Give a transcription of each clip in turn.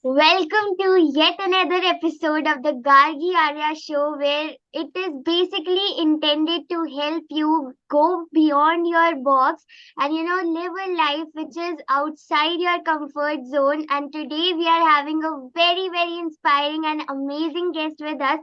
Welcome to yet another episode of the Gargi Aryaya show, where it is basically intended to help you go beyond your box and live a life which is outside your comfort zone. And today we are having a very inspiring and amazing guest with us.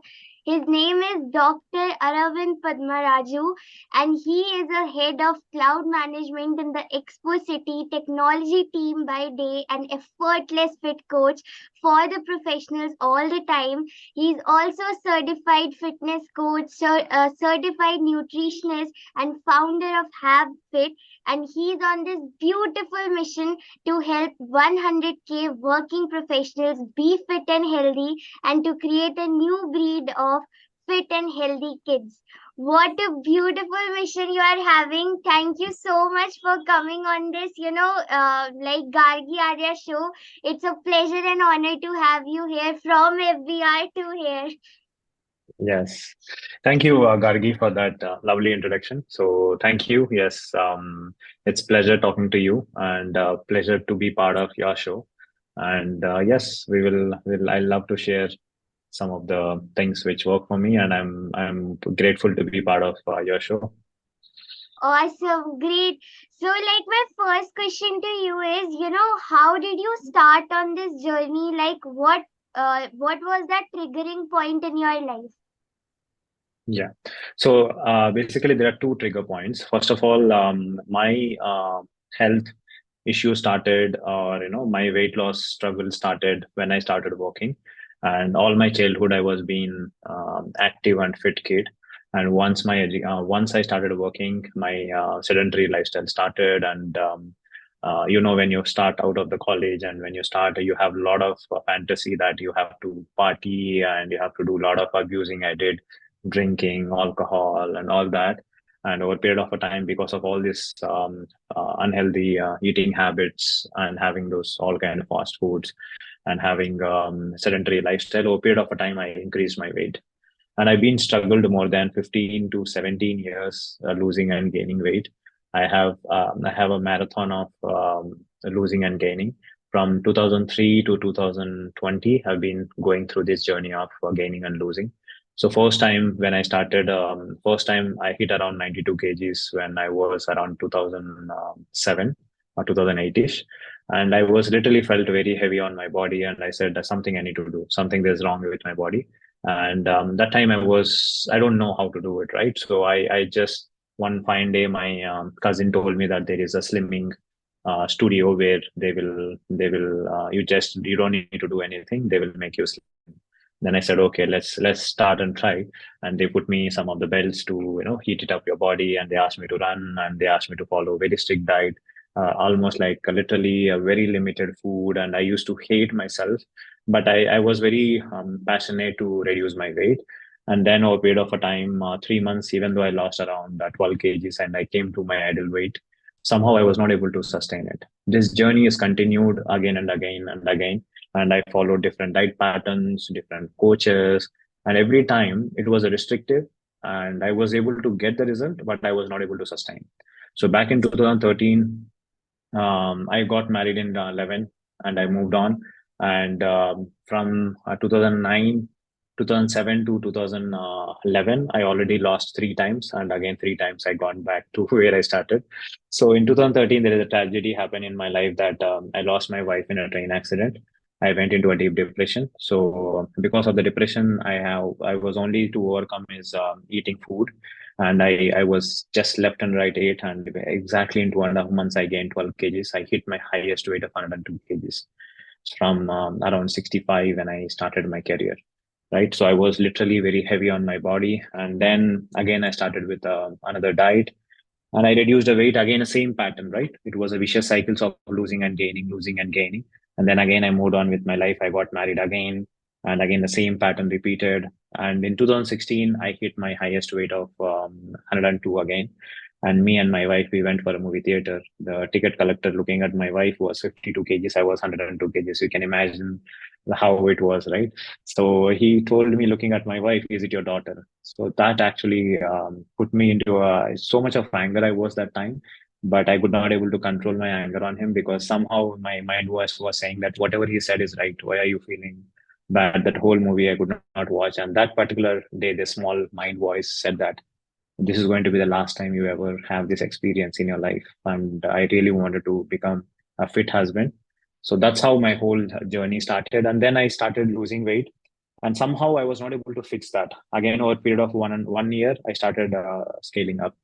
His name is Dr. Aravind Padmaraju, and he is a head of cloud management in the Expo City technology team by day and effortless fit coach for the professionals all the time. He's also a certified fitness coach, certified nutritionist, and founder of HabFit. And he's on this beautiful mission to help 100K working professionals be fit and healthy and to create a new breed of fit and healthy kids. What a beautiful mission you are having. Thank you so much for coming on this, like Gargi Arya show. It's a pleasure and honor to have you here from FBR to here. Yes. Thank you, Gargi, for that lovely introduction. So, thank you. Yes, it's pleasure talking to you and pleasure to be part of your show. And yes, I love to share some of the things which work for me, and I'm grateful to be part of your show. Awesome, great. So, like, my first question to you is, how did you start on this journey? Like, what was that triggering point in your life? Yeah. So basically, there are two trigger points. First of all, my health issue started, or my weight loss struggle started when I started working. And all my childhood, I was being active and fit kid. And once I started working, my sedentary lifestyle started. And when you start out of the college and when you start, you have a lot of fantasy that you have to party and you have to do a lot of abusing. I did drinking, alcohol, and all that. And over a period of a time, because of all this unhealthy eating habits and having those all kind of fast foods and having sedentary lifestyle, over a period of a time, I increased my weight. And I've been struggled more than 15 to 17 years losing and gaining weight. I have a marathon of losing and gaining from 2003 to 2020. I've been going through this journey of gaining and losing. So first time when I started, first time I hit around 92 kgs when I was around 2007 or 2008ish. And I was literally felt very heavy on my body. And I said, there's something I need to do. Something is wrong with my body. And that time I don't know how to do it, right? So I just, one fine day, my cousin told me that there is a slimming studio where you don't need to do anything. They will make you slim. Then I said, okay, let's start and try. And they put me some of the belts to heat it up your body, and they asked me to run, and they asked me to follow a very strict diet, almost like literally a very limited food. And I used to hate myself, but I was very passionate to reduce my weight. And then over a period of a time, 3 months, even though I lost around 12 kgs and I came to my ideal weight, somehow I was not able to sustain it. This journey is continued again and again and again, and I followed different diet patterns, different coaches, and every time it was a restrictive, and I was able to get the result, but I was not able to sustain. So back in 2013, I got married in 11, and I moved on. And from 2009, 2007 to 2011, I already lost three times, and again three times I got back to where I started. So in 2013, there is a tragedy happened in my life that I lost my wife in a train accident. I went into a deep depression. So because of the depression I was only to overcome is eating food, and I was just left and right ate, and exactly in 2.5 months I gained 12 kgs. I hit my highest weight of 102 kgs from around 65 when I started my career. Right, so I was literally very heavy on my body, and then again I started with another diet, and I reduced the weight again, the same pattern, right? It was a vicious cycles of losing and gaining. And then again, I moved on with my life. I got married again. And again, the same pattern repeated. And in 2016, I hit my highest weight of 102 again. And me and my wife, we went for a movie theater. The ticket collector looking at my wife was 52 kgs. I was 102 kgs. You can imagine how it was, right? So he told me, looking at my wife, is it your daughter? So that actually put me into so much of anger I was that time. but I could not able to control my anger on him because somehow my mind was saying that whatever he said is right. Why are you feeling bad? That whole movie I could not watch. And that particular day, the small mind voice said that this is going to be the last time you ever have this experience in your life. And I really wanted to become a fit husband. So that's how my whole journey started. And then I started losing weight. And somehow I was not able to fix that. Again, over a period of 1 year, I started scaling up.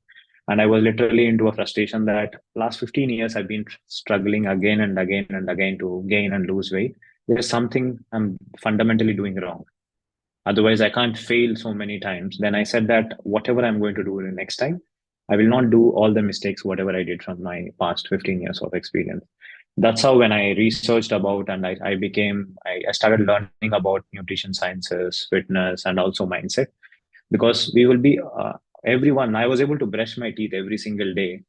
And I was literally into a frustration that last 15 years I've been struggling again and again and again to gain and lose weight. There's something I'm fundamentally doing wrong. Otherwise, I can't fail so many times. Then I said that whatever I'm going to do the next time, I will not do all the mistakes, whatever I did from my past 15 years of experience. That's how when I researched about and I started learning about nutrition sciences, fitness, and also mindset because we will be everyone. I was able to brush my teeth every single day,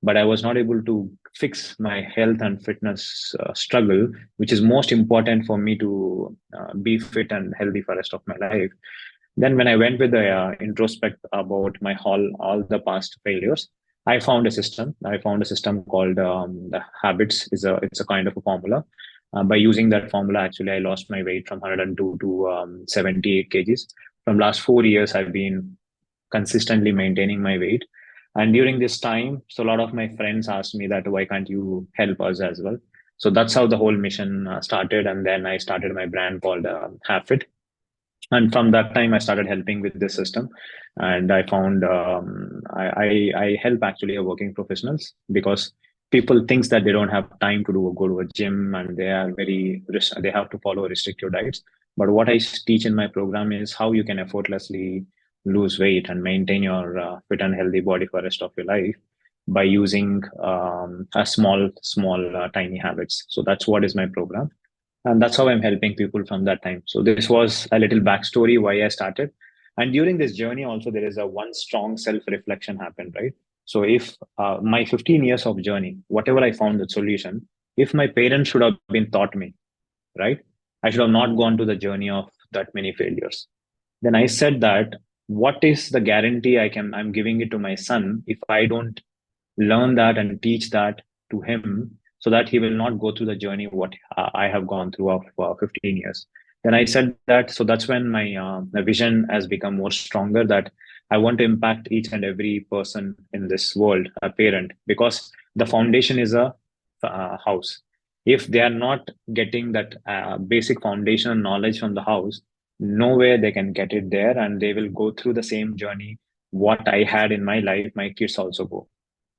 but I was not able to fix my health and fitness struggle, which is most important for me to be fit and healthy for the rest of my life. Then when I went with the introspect about my all the past failures, I found a system called the habits. It's a kind of a formula. By using that formula, actually, I lost my weight from 102 to 78 kgs. From last 4 years, I've been consistently maintaining my weight. And during this time, so a lot of my friends asked me that why can't you help us as well? So that's how the whole mission started. And then I started my brand called Habit, and from that time I started helping with this system. And I found I help actually working professionals because people thinks that they don't have time to go to a gym and they are they have to follow restrictive diets. But what I teach in my program is how you can effortlessly lose weight and maintain your fit and healthy body for the rest of your life by using a small tiny habits. So that's what is my program, and that's how I'm helping people from that time. So this was a little backstory why I started. And during this journey also there is a one strong self reflection happened, right? So if my 15 years of journey, whatever I found the solution, if my parents should have been taught me, right, I should have not gone to the journey of that many failures. Then I said that what is the guarantee I'm giving it to my son if I don't learn that and teach that to him so that he will not go through the journey what I have gone through of 15 years. Then I said that, so that's when my vision has become more stronger, that I want to impact each and every person in this world, a parent, because the foundation is a house. If they are not getting that basic foundation knowledge from the house, nowhere they can get it there, and they will go through the same journey what I had in my life, my kids also go,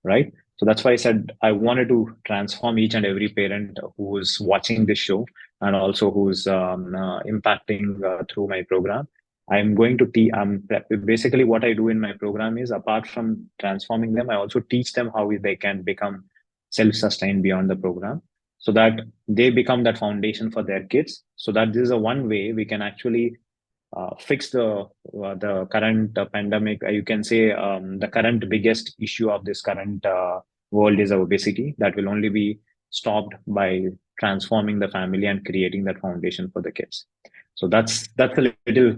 right? So that's why I said I wanted to transform each and every parent who is watching this show and also who's impacting through my program. I'm going to teach. Basically what I do in my program is apart from transforming them, I also teach them how they can become self-sustained beyond the program, so that they become that foundation for their kids. So that this is a one way we can actually fix the current pandemic. You can say the current biggest issue of this current world is obesity. That will only be stopped by transforming the family and creating that foundation for the kids. So that's a little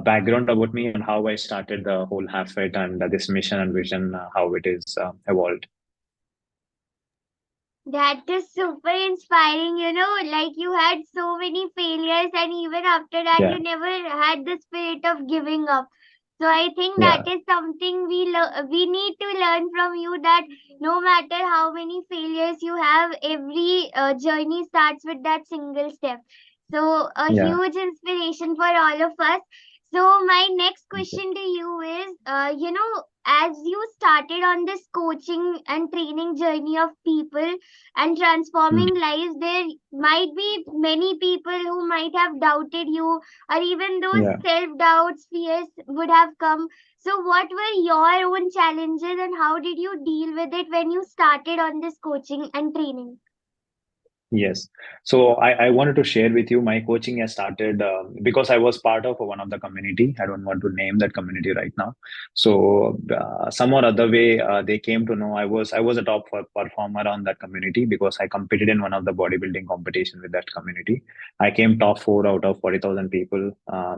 background about me and how I started the whole Half-Fit and this mission and vision, how it is evolved. That is super inspiring, like you had so many failures, and even after that, Yeah, you never had the spirit of giving up. So I think that yeah, is something we need to learn from you, that no matter how many failures you have, every journey starts with that single step. So a yeah. huge inspiration for all of us. So my next Okay. question to you is, as you started on this coaching and training journey of people and Mm. transforming lives, there might be many people who might have doubted you, or even those Yeah. self doubts, fears would have come. So, what were your own challenges, and how did you deal with it when you started on this coaching and training? Yes. So I wanted to share with you my coaching has started because I was part of one of the community. I don't want to name that community right now. So some or other way, they came to know I was a top performer on that community because I competed in one of the bodybuilding competition with that community. I came top four out of 40,000 people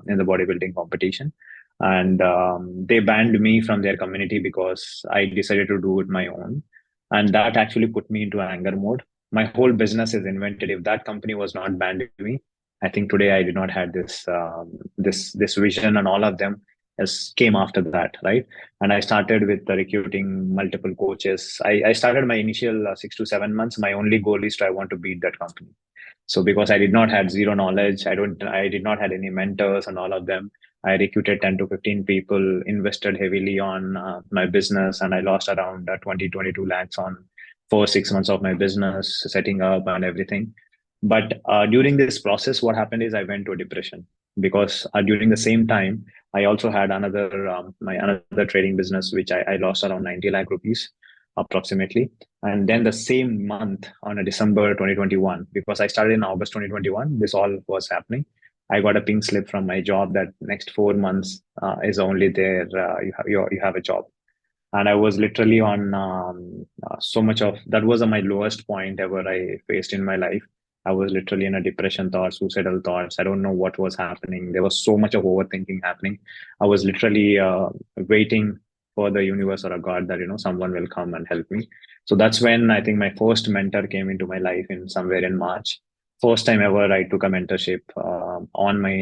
in the bodybuilding competition. And they banned me from their community because I decided to do it my own. and that actually put me into anger mode. My whole business is invented. If that company was not banned me, I think today I did not have this vision, and all of them as came after that, right? And I started with recruiting multiple coaches. I started my initial 6 to 7 months. My only goal is to I want to beat that company. So because I did not had zero knowledge, I did not had any mentors and all of them. I recruited 10 to 15 people, invested heavily on my business, and I lost around 20, 22 lakhs on 4, 6 months of my business, setting up and everything. But during this process, what happened is I went to a depression because during the same time, I also had my another trading business, which I lost around 90 lakh rupees approximately. And then the same month on a December 2021, because I started in August 2021, this all was happening. I got a pink slip from my job that next 4 months is only there. You have a job, and I was literally on so much of that was my lowest point ever I faced in my life. I was literally in a depression thought, suicidal thoughts. I don't know what was happening. There was so much of overthinking happening. I was literally waiting for the universe or a god that someone will come and help me. So that's when I think my first mentor came into my life in somewhere in March. First time ever I took a mentorship on my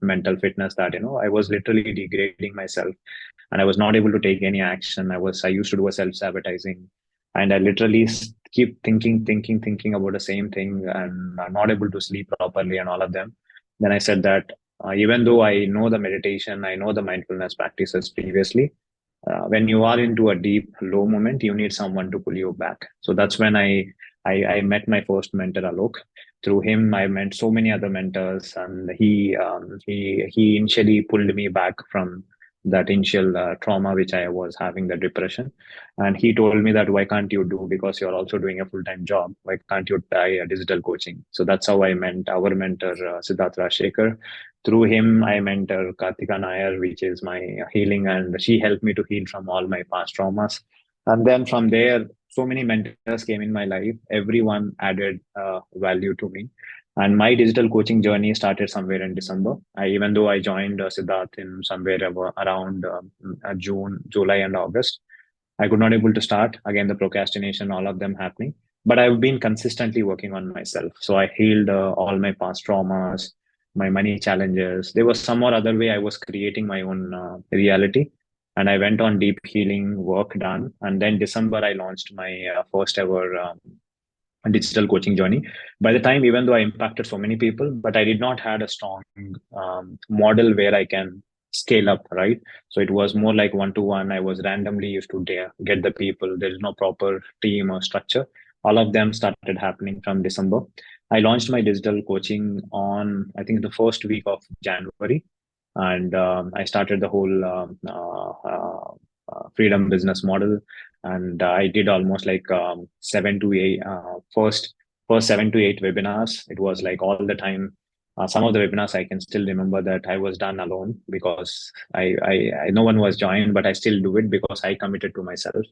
mental fitness, that I was literally degrading myself and I was not able to take any action. I used to do a self-sabotaging, and I literally keep thinking about the same thing, and I'm not able to sleep properly and all of them. Then I said that even though I know the meditation, I know the mindfulness practices previously, when you are into a deep low moment, you need someone to pull you back. So that's when I met my first mentor, Alok. Through him, I met so many other mentors, and he initially pulled me back from that initial trauma which I was having, the depression. And he told me that why can't you do, because you're also doing a full-time job, why can't you try a digital coaching? So that's how I met our mentor, Siddharth Rajshkar. Through him, I mentor Kartika Nair, which is my healing, and she helped me to heal from all my past traumas. And then from there, so many mentors came in my life. Everyone added value to me. And my digital coaching journey started somewhere in December. Even though I joined Siddharth in somewhere around June, July, and August, I could not able to start. Again, the procrastination, all of them happening. But I've been consistently working on myself. So I healed all my past traumas, my money challenges. There was some or other way I was creating my own reality. And I went on deep healing work done. And then December, I launched my first ever digital coaching journey. By the time, even though I impacted so many people, but I did not had a strong model where I can scale up, right? So it was more like one to one. I was randomly used to get the people. There is no proper team or structure. All of them started happening from December. I launched my digital coaching on, I think, the first week of January. And I started the whole freedom business model. And I did almost like 7 to 8 first 7 to 8 webinars. It was like all the time. Some of the webinars I can still remember that I was done alone, because I no one was joined, but I still do it because I committed to myself.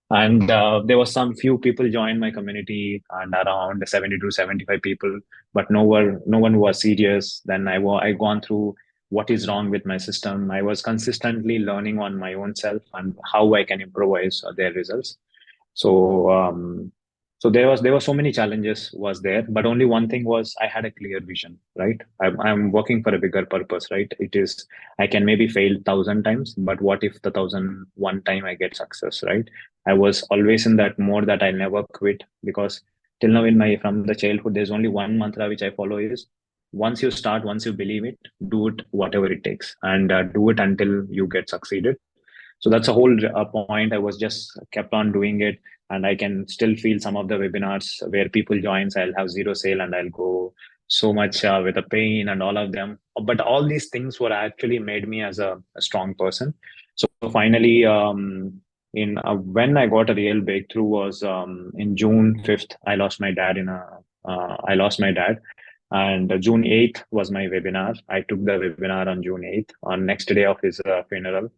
And there was some few people joined my community, and around 70 to 75 people, but no one was serious. Then I gone through what is wrong with my system. I was consistently learning on my own self and how I can improvise their results. So so there were so many challenges was there, but only one thing was I had a clear vision, right? I'm working for a bigger purpose, right? It is, I can maybe fail 1,000 times, but what if the 1,001 time I get success, right? I was always in that mode that I never quit, because till now in my from the childhood, there's only one mantra which I follow is, once you start, once you believe it, do it whatever it takes, and do it until you get succeeded. So that's a whole point. I was just kept on doing it, and I can still feel some of the webinars where people joins, I'll have zero sale and I'll go so much with a pain and all of them. But all these things were actually made me as a strong person. So finally, in when I got a real breakthrough was in June 5th. I lost my dad, and June 8th was my webinar. I took the webinar on June 8th, on next day of his funeral.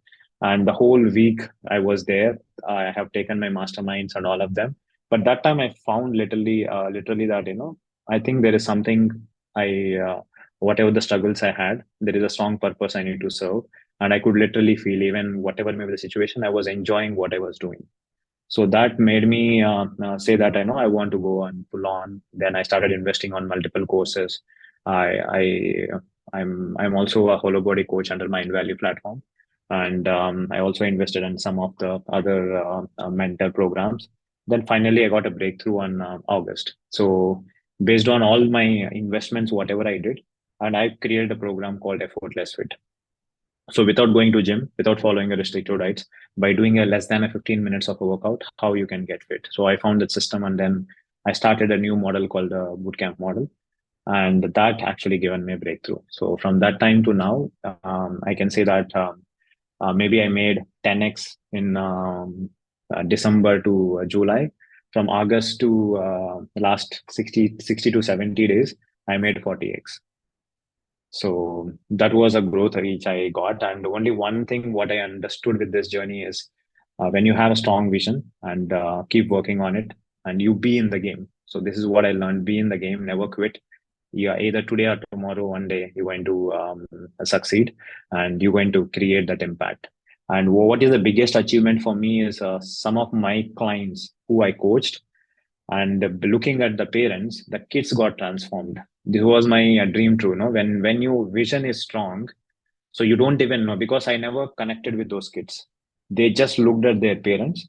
And the whole week I was there. I have taken my masterminds and all of them. But that time I found literally that, I think there is something whatever the struggles I had, there is a strong purpose I need to serve. And I could literally feel, even whatever may be the situation, I was enjoying what I was doing. So that made me say that I know I want to go and pull on. Then I started investing on multiple courses. I'm also a hollow body coach under Mind Value platform, and I also invested in some of the other mentor programs. Then finally, I got a breakthrough on August. So based on all my investments, whatever I did, and I created a program called Effortless Fit. So without going to gym, without following a restricted diets, by doing a less than a 15 minutes of a workout, how you can get fit. So I found that system, and then I started a new model called the bootcamp model, and that actually given me a breakthrough. So from that time to now, I can say that maybe I made 10x in December to July. From August to last 60 to 70 days, I made 40x. So that was a growth reach I got. And only one thing what I understood with this journey is when you have a strong vision and keep working on it and you be in the game. So this is what I learned: be in the game, never quit. Yeah, either today or tomorrow, one day you're going to succeed and you're going to create that impact. And what is the biggest achievement for me is some of my clients who I coached, and looking at the parents, the kids got transformed. This was my dream true, no? When your vision is strong, so you don't even know, because I never connected with those kids. They just looked at their parents,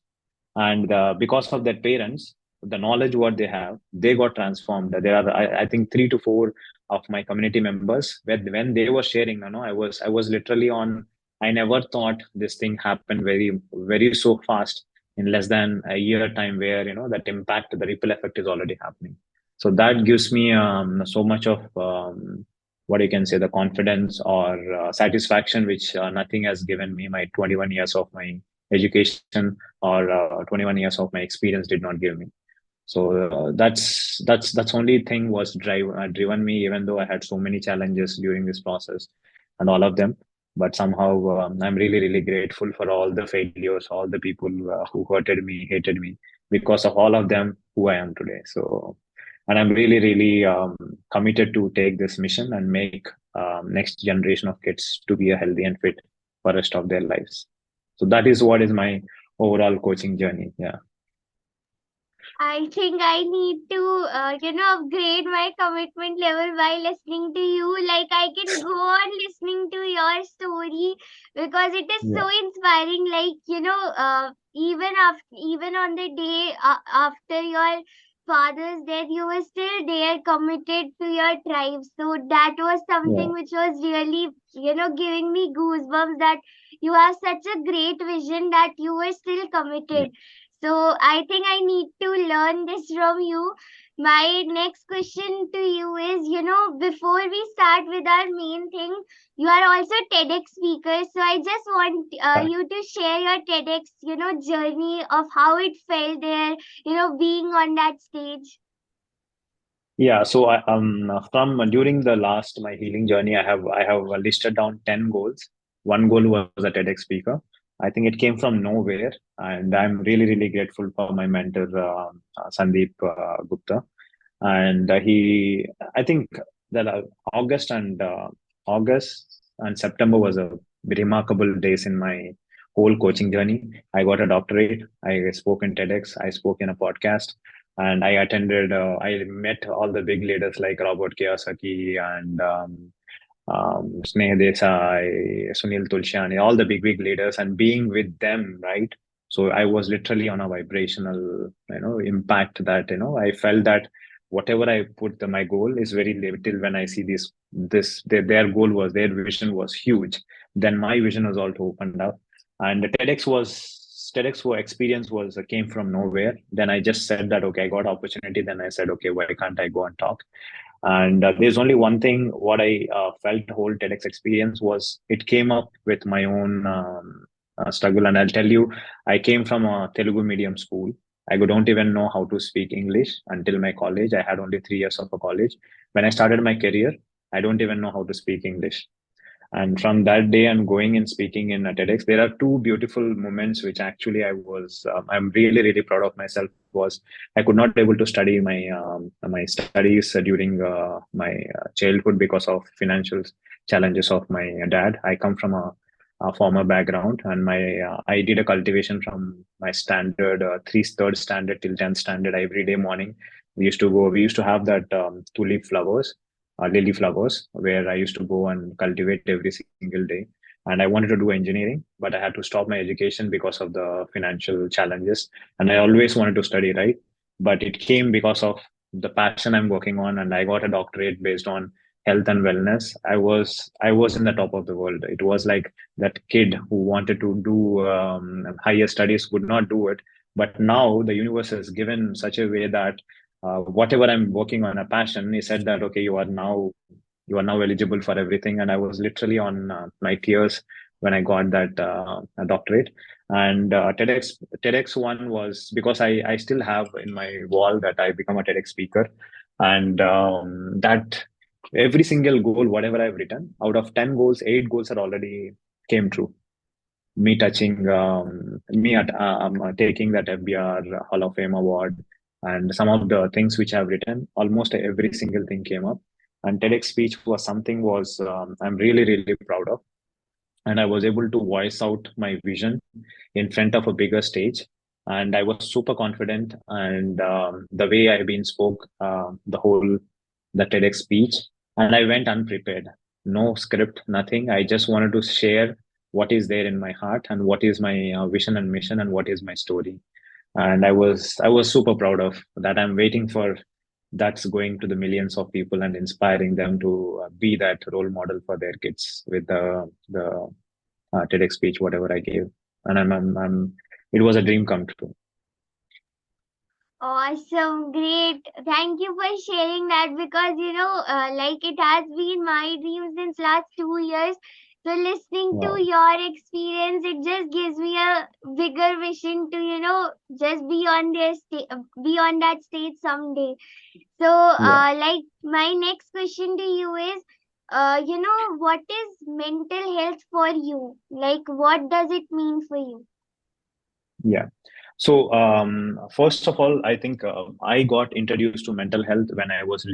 and because of their parents, the knowledge what they have, they got transformed. There are I think 3 to 4 of my community members, when they were sharing, I was literally on. I never thought this thing happened very so fast in less than a year time, where that impact, the ripple effect is already happening. So that gives me so much of what you can say, the confidence or satisfaction, which nothing has given me. My 21 years of my education or 21 years of my experience did not give me. So that's only thing was driven me, even though I had so many challenges during this process and all of them. But somehow I'm really grateful for all the failures, all the people who hurted me, hated me. Because of all of them, who I am today. So, and I'm really committed to take this mission and make next generation of kids to be a healthy and fit for rest of their lives. So that is what is my overall coaching journey. Yeah. I think I need to, upgrade my commitment level by listening to you. Like, I can go on listening to your story because it is Yeah. so inspiring. Like, even on the day after your father's death, you were still there, committed to your tribe. So that was Yeah. something which was really, giving me goosebumps. That you have such a great vision that you were still Yeah. committed. So I think I need to learn this from you. My next question to you is, before we start with our main thing, you are also TEDx speaker. So I just want Correct. you to share your TEDx, journey of how it felt there, being on that stage. Yeah. So from during the last my healing journey, I have listed down 10 goals. One goal was a TEDx speaker. I think it came from nowhere, and I'm really grateful for my mentor Sandeep Gupta. And I think that August and September was a remarkable days in my whole coaching journey. I got a doctorate. I spoke in TEDx. I spoke in a podcast, and I met all the big leaders like Robert Kiyosaki and Sneh Desai, Sunil Tulsiani, all the big leaders, and being with them, right? So I was literally on a vibrational, impact, that I felt that whatever I put my goal is very little when I see their goal was, their vision was huge. Then my vision was also opened up, and the TEDx experience was came from nowhere. Then I just said that okay, I got opportunity. Then I said okay, why can't I go and talk? And there's only one thing what I felt the whole TEDx experience was, it came up with my own struggle. And I'll tell you, I came from a Telugu medium school. I don't even know how to speak English until my college. I had only 3 years of a college. When I started my career, I don't even know how to speak English. And from that day, I'm going and speaking in TEDx. There are two beautiful moments which actually I'm really proud of myself. Was I could not able to study my studies during my childhood because of financial challenges of my dad. I come from a former background, and my I did a cultivation from my standard third standard till 10th standard. Every day morning, we used to have that tulip flowers, lily flowers, where I used to go and cultivate every single day. And I wanted to do engineering, but I had to stop my education because of the financial challenges. And I always wanted to study, right? But it came because of the passion I'm working on, and I got a doctorate based on health and wellness. I was in the top of the world. It was like that kid who wanted to do higher studies could not do it. But now the universe has given such a way that whatever I'm working on a passion, he said that okay, you are now eligible for everything. And I was literally on my tears when I got that doctorate. And TEDx one was because I still have in my wall that I become a TEDx speaker, and that every single goal, whatever I've written, out of 10 goals, 8 goals are already came true. Me touching, taking that FBR Hall of Fame award, and some of the things which I've written, almost every single thing came up. And TEDx speech was something was I'm really really proud of, and I was able to voice out my vision in front of a bigger stage. And I was super confident, and the way I've been spoke the TEDx speech, and I went unprepared, no script, nothing. I just wanted to share what is there in my heart and what is my vision and mission and what is my story. And I was super proud of that. I'm waiting for that's going to the millions of people and inspiring them to be that role model for their kids with the TEDx speech, whatever I gave. And it was a dream come true. Awesome, great. Thank you for sharing that because like it has been my dream since last 2 years. So listening to Wow. your experience, it just gives me a bigger vision to just be on that stage someday. So Yeah. like my next question to you is, what is mental health for you? Like what does it mean for you? Yeah. So, first of all, I think I got introduced to mental health when I was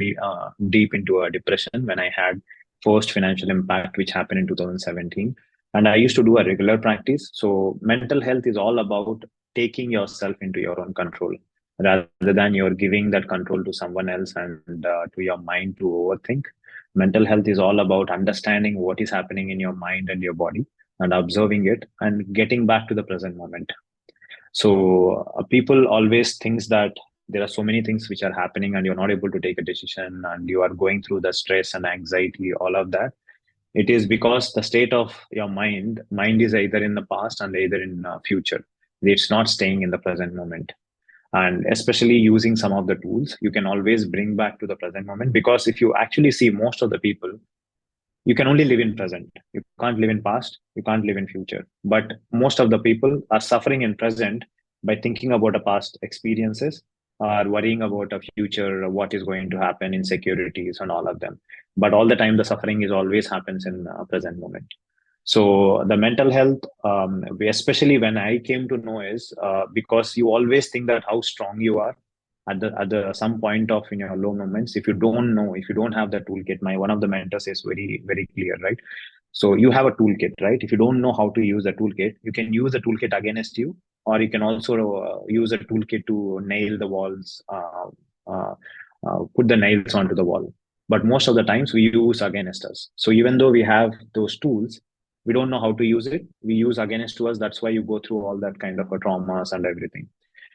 deep into a depression, when I had first financial impact, which happened in 2017. And I used to do a regular practice. So, mental health is all about taking yourself into your own control rather than you're giving that control to someone else and to your mind to overthink. Mental health is all about understanding what is happening in your mind and your body and observing it and getting back to the present moment. So people always thinks that there are so many things which are happening and you're not able to take a decision and you are going through the stress and anxiety, all of that. It is because the state of your mind is either in the past and either in future. It's not staying in the present moment. And especially using some of the tools, you can always bring back to the present moment, because if you actually see most of the people, you can only live in present. You can't live in past, you can't live in future. But most of the people are suffering in present by thinking about a past experiences, or worrying about a future, what is going to happen, insecurities and all of them. But all the time the suffering is always happens in present moment. So the mental health, especially when I came to know, is because you always think that how strong you are at the some point of in your low moments. If you don't know, if you don't have the toolkit, my one of the mentors is very very clear, right? So you have a toolkit, right? If you don't know how to use the toolkit, you can use the toolkit against you, or you can also use a toolkit to nail the walls, put the nails onto the wall. But most of the times we use against us. So even though we have those tools, we don't know how to use it. We use against us. That's why you go through all that kind of a traumas and everything.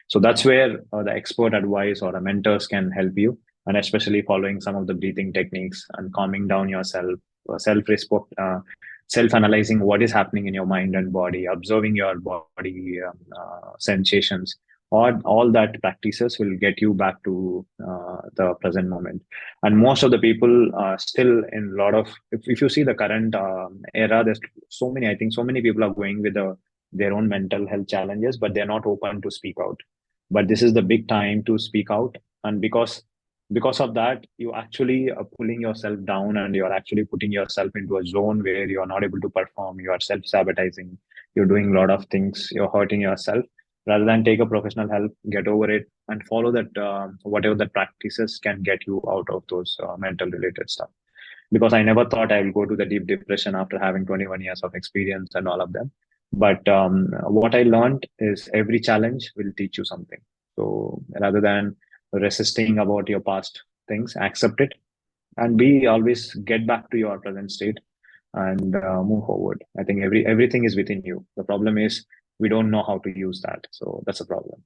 So that's where the expert advice or the mentors can help you, and especially following some of the breathing techniques and calming down yourself, self-respect, self-analyzing what is happening in your mind and body, observing your body sensations. All that practices will get you back to the present moment. And most of the people still in a lot of, if you see the current era, there's so many, I think so many people are going with their own mental health challenges, but they're not open to speak out. But this is the big time to speak out. And because of that, you actually are pulling yourself down, and you're actually putting yourself into a zone where you're not able to perform, you are self-sabotaging, you're doing a lot of things, you're hurting yourself. Rather than take a professional help, get over it and follow that whatever the practices can get you out of those mental related stuff. because I never thought I will go to the deep depression after having 21 years of experience and all of them. But what I learned is every challenge will teach you something. So rather than resisting about your past things, accept it and be always get back to your present state and move forward. I think everything is within you. The problem is we don't know how to use that. So that's a problem.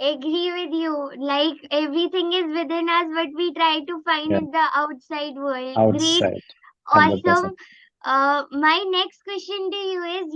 Agree with you. Like everything is within us, but we try to find Yeah, in the outside world. Great. outside, 100%. Awesome. My next question to you is,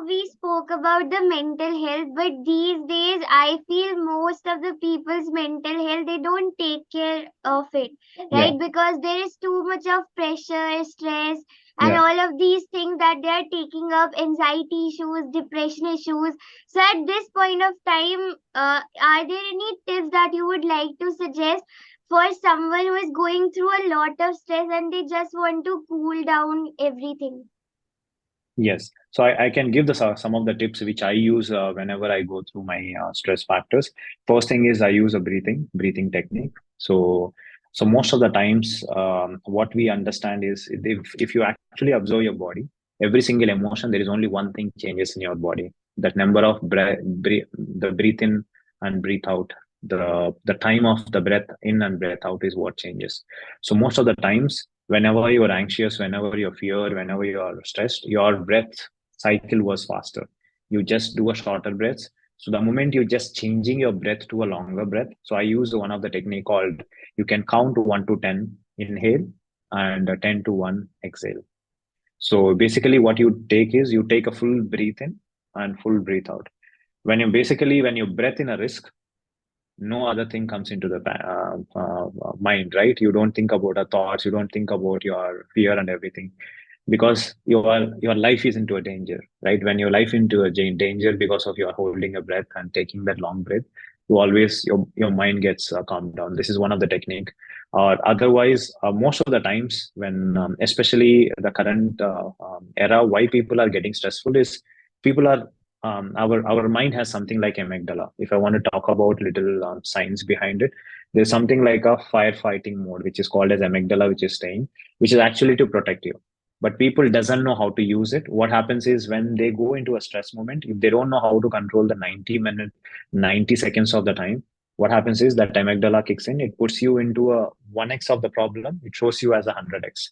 we spoke about the mental health, but these days I feel most of the people's mental health, they don't take care of it, Yeah, right? Because there is too much of pressure, stress, and yeah. all of these things that they are taking up, anxiety issues, depression issues. So at this point of time, are there any tips that you would like to suggest for someone who is going through a lot of stress and they just want to cool down everything? Yes. So I can give some of the tips which I use whenever I go through my stress factors. First thing is I use a breathing technique. So most of the times, what we understand is if you actually observe your body, every single emotion, there is only one thing changes in your body. That number of the breathe in and breathe out. The time of the breath in and breath out is what changes. So most of the times whenever you're anxious, whenever you're fear, whenever you're stressed, your breath cycle was faster. You just do a shorter breath. So the moment you're just changing your breath to a longer breath. So I use one of the technique called you can count 1 to 10 inhale and 10 to 1 exhale. So basically what you take is you take a full breath in and full breathe out. When you breath in a risk, no other thing comes into the mind, right? You don't think about the thoughts, you don't think about your fear and everything because your life is into a danger, right? When your life into a danger because of your holding a breath and taking that long breath, you always your mind gets calmed down. This is one of the technique. Or otherwise, most of the times when especially the current era, why people are getting stressful is people are our mind has something like amygdala. If I want to talk about little science behind it, there's something like a firefighting mode, which is called as amygdala, which is actually to protect you. But people doesn't know how to use it. What happens is when they go into a stress moment, if they don't know how to control the 90-minute, 90 seconds of the time, what happens is that amygdala kicks in. It puts you into a 1x of the problem. It shows you as a 100x,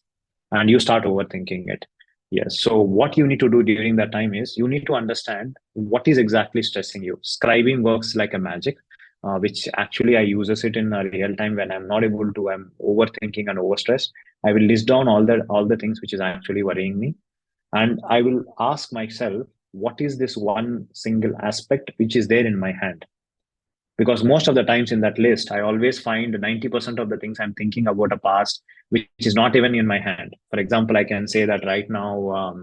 and you start overthinking it. Yes. So what you need to do during that time is you need to understand what is exactly stressing you. Scribing works like a magic, which actually I uses it in a real time when I'm not able to. I'm overthinking and overstressed. I will list down all the things which is actually worrying me, and I will ask myself, what is this one single aspect which is there in my hand? Because most of the times in that list I always find 90% of the things I'm thinking about a past which is not even in my hand. For example, I can say that right now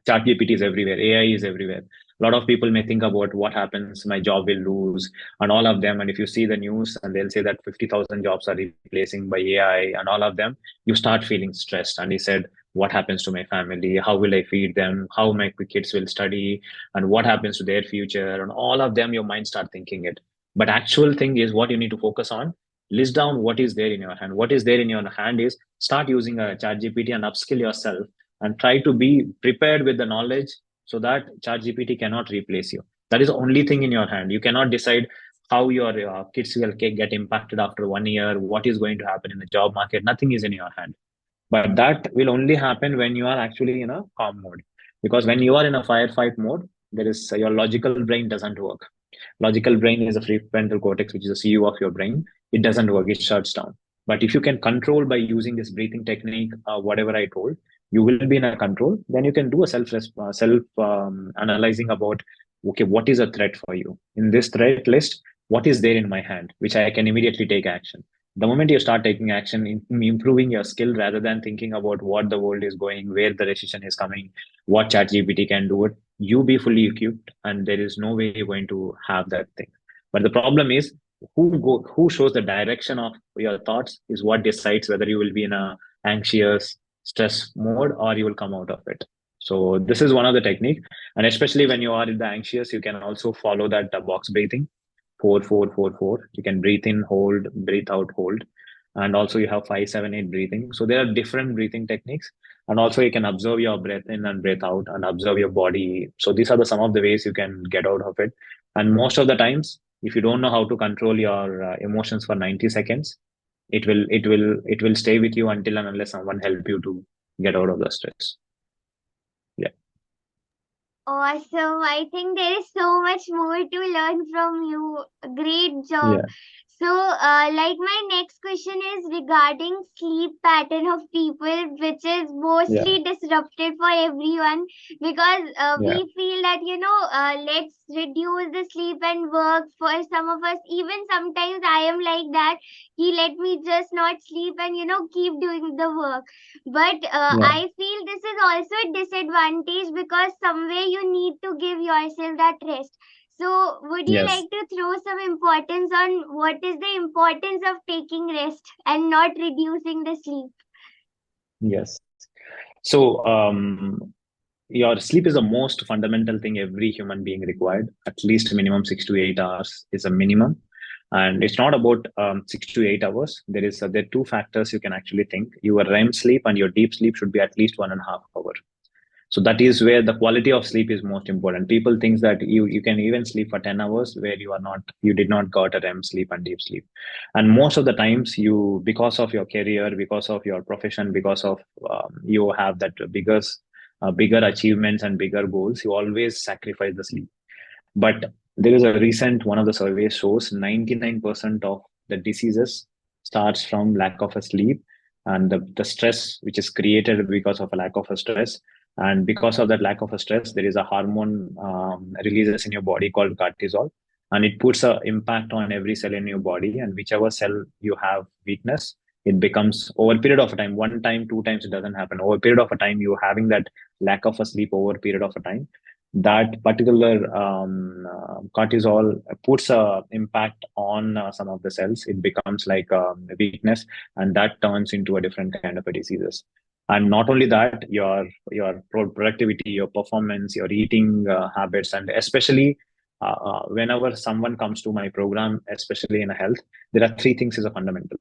ChatGPT is everywhere, AI is everywhere. A lot of people may think about what happens, my job will lose, and all of them. And if you see the news, and they'll say that 50,000 jobs are replacing by AI, and all of them, you start feeling stressed. And he said, what happens to my family? How will I feed them? How my kids will study? And what happens to their future? And all of them, your mind start thinking it. But actual thing is what you need to focus on. List down what is there in your hand. What is there in your hand is start using a ChatGPT and upskill yourself and try to be prepared with the knowledge so that ChatGPT cannot replace you. That is the only thing in your hand. You cannot decide how your kids will get impacted after 1 year, what is going to happen in the job market. Nothing is in your hand. But that will only happen when you are actually in a calm mode. Because when you are in a firefight mode, there is your logical brain doesn't work. Logical brain is a prefrontal cortex, which is the CEO of your brain. It doesn't work, it shuts down. But if you can control by using this breathing technique, whatever I told, you will be in a control. Then you can do a self analyzing about, okay, what is a threat for you? In this threat list, what is there in my hand, which I can immediately take action? The moment you start taking action, improving your skill rather than thinking about what the world is going, where the recession is coming, what ChatGPT can do it, you be fully equipped, and there is no way you're going to have that thing. But the problem is who shows the direction of your thoughts is what decides whether you will be in a anxious stress mode or you will come out of it. So this is one of the technique, and especially when you are in the anxious, you can also follow that box breathing, 4 4 4 4. You can breathe in, hold, breathe out, hold, and also you have 5-7-8 breathing. So there are different breathing techniques, and also you can observe your breath in and breath out and observe your body. So these are the some of the ways you can get out of it. And most of the times, if you don't know how to control your emotions for 90 seconds, it will stay with you until and unless someone help you to get out of the stress. Yeah. Awesome. I think there is so much more to learn from you. Great job. Yeah. So, like my next question is regarding sleep pattern of people, which is Yeah. mostly disrupted for everyone because Yeah. we feel that, let's reduce the sleep and work. For some of us, even sometimes I am like that. He let me just not sleep and, keep doing the work. But Yeah. I feel this is also a disadvantage because somewhere you need to give yourself that rest. So, would you Yes. like to throw some importance on what is the importance of taking rest and not reducing the sleep? Yes. So your sleep is the most fundamental thing every human being required. At least minimum 6 to 8 hours is a minimum. And it's not about 6 to 8 hours. There are two factors you can actually think. Your REM sleep and your deep sleep should be at least 1.5 hours. So that is where the quality of sleep is most important. People think that you can even sleep for 10 hours where you did not got a REM sleep and deep sleep. And most of the times you, because of your career, because of your profession, because of you have that bigger achievements and bigger goals, you always sacrifice the sleep. But there is a recent one of the surveys shows 99% of the diseases starts from lack of a sleep, and the stress which is created because of a lack of a stress. And because of that lack of a stress, there is a hormone releases in your body called cortisol, and it puts a impact on every cell in your body. And whichever cell you have weakness, it becomes over a period of time. One time, two times, it doesn't happen. Over a period of a time, you having that lack of a sleep over a period of a time, that particular cortisol puts a impact on some of the cells. It becomes like a weakness, and that turns into a different kind of a diseases. And not only that, your productivity, your performance, your eating habits, and especially whenever someone comes to my program, especially in health, there are three things is a fundamental.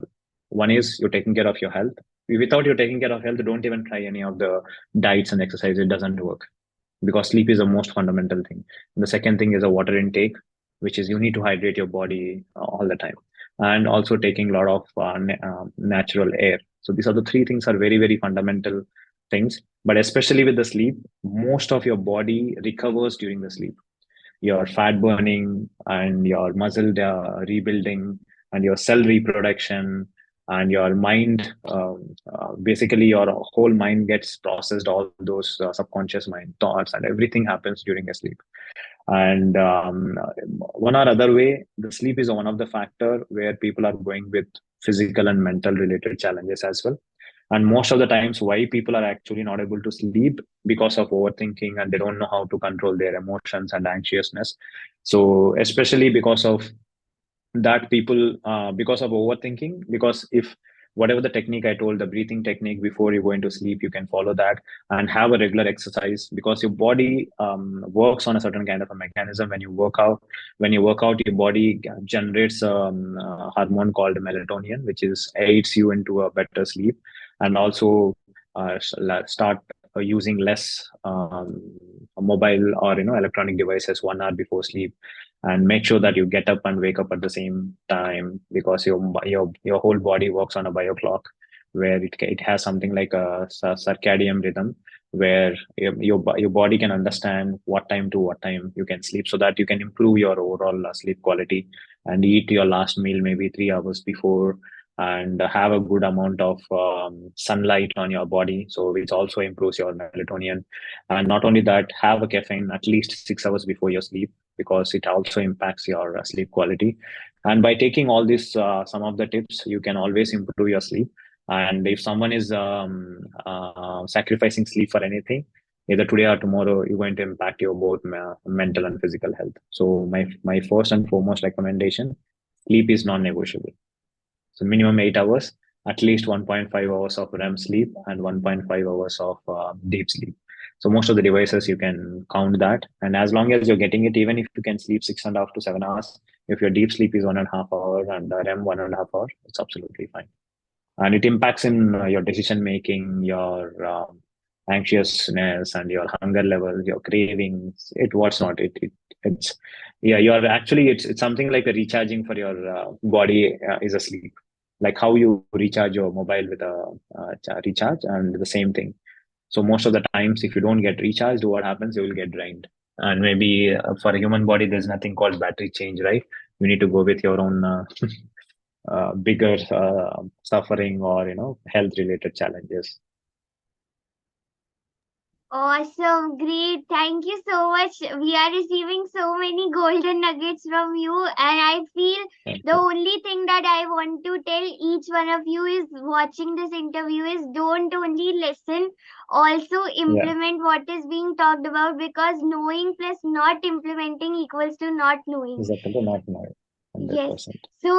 One is you're taking care of your health. Without you taking care of health, don't even try any of the diets and exercise. It doesn't work, because sleep is the most fundamental thing. And the second thing is a water intake, which is you need to hydrate your body all the time, and also taking a lot of natural air. So these are the three things are very, very fundamental things. But especially with the sleep, most of your body recovers during the sleep. Your fat burning and your muscle rebuilding and your cell reproduction and your mind, basically your whole mind gets processed, all those subconscious mind thoughts and everything happens during a sleep. And one or other way, the sleep is one of the factor where people are going with physical and mental related challenges as well. And most of the times why people are actually not able to sleep, because of overthinking, and they don't know how to control their emotions and anxiousness. So especially because of that, people because of overthinking, because if whatever the technique I told, the breathing technique before you go into sleep, you can follow that and have a regular exercise, because your body works on a certain kind of a mechanism. When you work out, your body generates a hormone called melatonin, which is aids you into a better sleep. And also start using less mobile or electronic devices 1 hour before sleep, and make sure that you get up and wake up at the same time, because your whole body works on a bio clock, where it has something like a circadian rhythm, where your body can understand what time to what time you can sleep, so that you can improve your overall sleep quality, and eat your last meal maybe 3 hours before, and have a good amount of sunlight on your body, so which also improves your melatonin. And not only that, have a caffeine at least 6 hours before your sleep, because it also impacts your sleep quality. And by taking all these some of the tips, you can always improve your sleep. And if someone is sacrificing sleep for anything, either today or tomorrow, you're going to impact your both mental and physical health. So my first and foremost recommendation: sleep is non-negotiable. So minimum 8 hours, at least 1.5 hours of REM sleep, and 1.5 hours of deep sleep. So most of the devices you can count that, and as long as you're getting it, even if you can sleep 6.5 to 7 hours, if your deep sleep is 1.5 hours and REM 1.5 hours, it's absolutely fine. and it impacts in your decision making, your anxiousness, and your hunger levels, your cravings, it what's not. It's yeah, you're actually it's something like a recharging for your body is asleep, like how you recharge your mobile with a recharge, and the same thing. So most of the times, if you don't get recharged, what happens? You will get drained. And maybe for a human body, there's nothing called battery change, right? You need to go with your own bigger suffering or health related challenges. Awesome, great. Thank you so much. We are receiving so many golden nuggets from you, and I feel Thank the you. only thing that I want to tell each one of you is watching this interview is don't only listen, also Yeah, implement what is being talked about, because knowing plus not implementing equals to not knowing. exactly. Not now, Yes. 100%. So,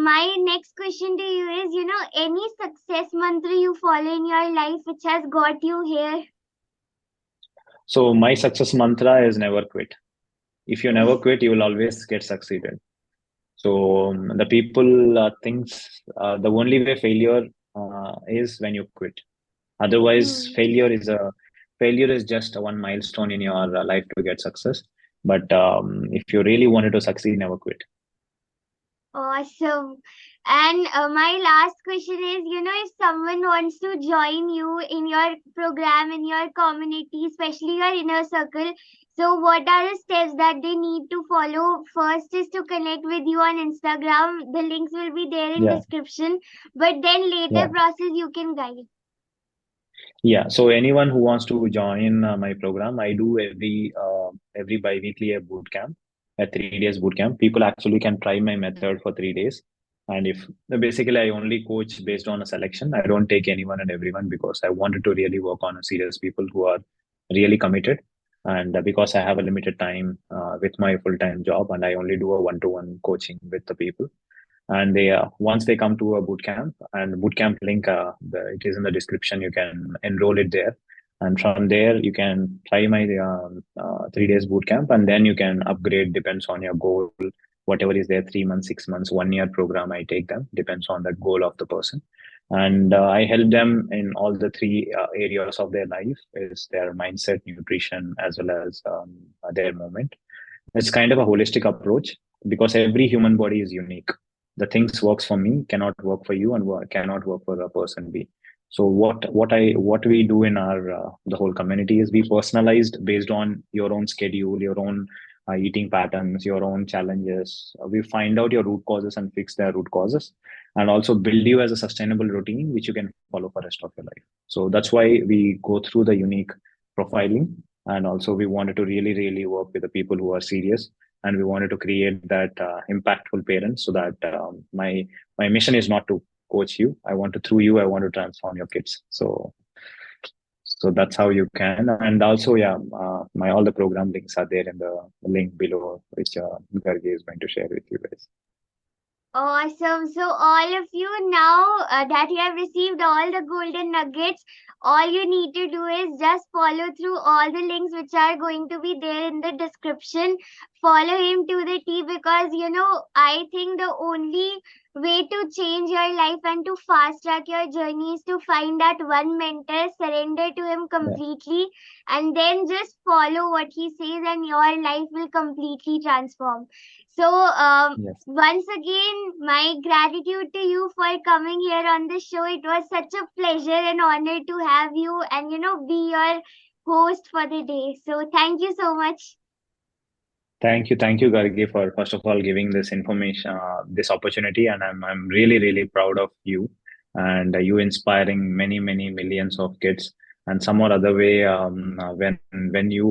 my next question to you is, any success mantra you follow in your life which has got you here? So my success mantra is never quit. If you never quit, you will always get succeeded. So the people thinks the only way failure is when you quit. Otherwise, Hmm. failure is just a one milestone in your life to get success. But if you really wanted to succeed, never quit. Awesome. And my last question is, if someone wants to join you in your program, in your community, especially your inner circle, so what are the steps that they need to follow? First is to connect with you on Instagram. The links will be there in Yeah, description. But then later yeah. process you can guide. Yeah, so anyone who wants to join my program, I do every bi-weekly a boot camp, a 3 days boot camp. People actually can try my method for 3 days, and if basically I only coach based on a selection. I don't take anyone and everyone because I wanted to really work on a serious people who are really committed, and because I have a limited time with my full-time job, and I only do a one-to-one coaching with the people. And they once they come to a boot camp, and boot camp link it is in the description, you can enroll it there, and from there you can try my 3 days boot camp, and then you can upgrade, depends on your goal, whatever is there, 3 months, 6 months, 1 year program, I take them, depends on the goal of the person. And I help them in all the three areas of their life, is their mindset, nutrition, as well as their movement. It's kind of a holistic approach because every human body is unique. The things works for me cannot work for you, and cannot work for a person B. So what we do in our the whole community is we personalized based on your own schedule, your own eating patterns, your own challenges. We find out your root causes and fix their root causes, and also build you as a sustainable routine which you can follow for rest of your life. So that's why we go through the unique profiling, and also we wanted to really work with the people who are serious, and we wanted to create that impactful parents, so that my mission is not to coach you. I want to, through you, I want to transform your kids. So that's how you can. And also, yeah, my all the program links are there in the link below, which Gargi is going to share with you guys. Awesome. So, all of you now that you have received all the golden nuggets, all you need to do is just follow through all the links which are going to be there in the description. Follow him to the T, because I think the only way to change your life and to fast track your journey is to find that one mentor, surrender to him Yeah. completely, and then just follow what he says, and your life will completely transform. So, Yes. once again, my gratitude to you for coming here on the show. It was such a pleasure and honor to have you and, be your host for the day. So, thank you so much. Thank you, Gargi, for first of all giving this information, this opportunity, and I'm really proud of you, and you inspiring many millions of kids. And some or other way, when you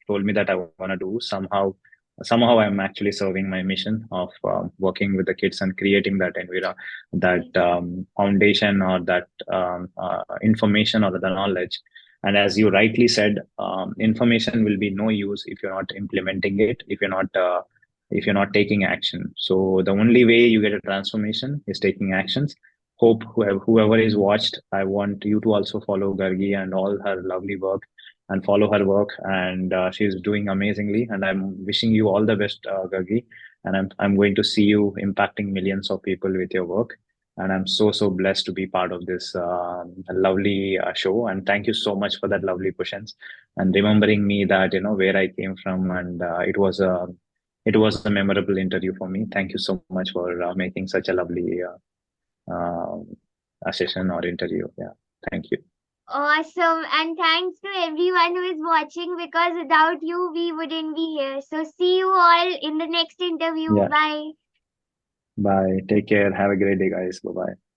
told me that I want to do, somehow I'm actually serving my mission of working with the kids and creating that that Yes. foundation, or that information, or the knowledge. And as you rightly said, information will be no use if you're not implementing it, if you're not taking action. So the only way you get a transformation is taking actions. Hope whoever is watched, I want you to also follow Gargi and all her lovely work, and follow her work. And she's doing amazingly. And I'm wishing you all the best, Gargi. And I'm going to see you impacting millions of people with your work. and I'm so blessed to be part of this lovely show. And thank you so much for that lovely questions and remembering me that where I came from, and it was a memorable interview for me. Thank you so much for making such a lovely session or interview. Yeah, thank you. Awesome. And thanks to everyone who is watching, because without you, we wouldn't be here. So, see you all in the next interview. Yeah, Bye. bye. Take care. Have a great day, guys. Bye bye.